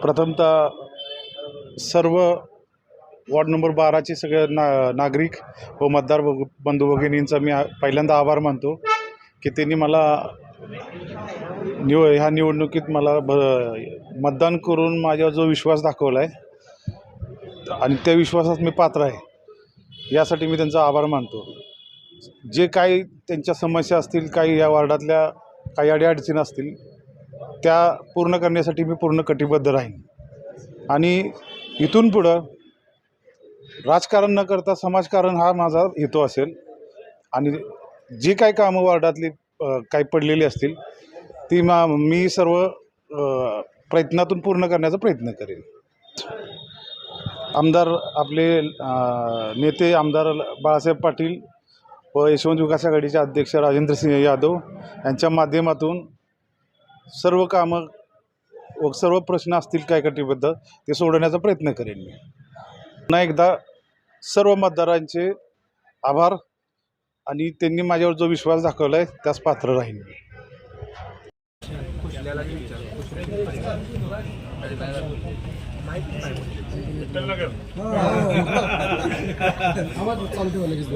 प्रथमतः सर्व ward number 12चे सगळे नागरिक व मतदार बंधू भगिनींचा मी पहिल्यांदा आभार मानतो की त्यांनी मला ह्या निवडणुकीत मला मतदान करून माझ्यावर जो विश्वास दाखवला आहे आणि त्या विश्वासात मी पात्र आहे, यासाठी मी त्यांचा आभार मानतो. जे काही त्यांच्या समस्या असतील, काही या वार्डातल्या काही अडीअडचणी असतील, त्या पूर्ण करण्यासाठी मी पूर्ण कटिबद्ध राहीन. आणि इथून पुढं राजकारण न करता समाजकारण हा माझा हेतू असेल. आणि जी काही कामं वार्डातली काही पडलेली असतील ती मी सर्व प्रयत्नातून पूर्ण करण्याचा प्रयत्न करेन. आमदार आपले नेते आमदार बाळासाहेब पाटील व यशवंत विकास आघाडीचे अध्यक्ष राजेंद्रसिंह यादव यांच्या माध्यमातून सर्व कामं व सर्व प्रश्न असतील काय कटिबद्ध ते सोडवण्याचा प्रयत्न करेन मी. पुन्हा एकदा सर्व मतदारांचे आभार आणि त्यांनी माझ्यावर जो विश्वास दाखवला आहे त्यास पात्र राहीन मी. आवाज चालू ठेवा लगेच.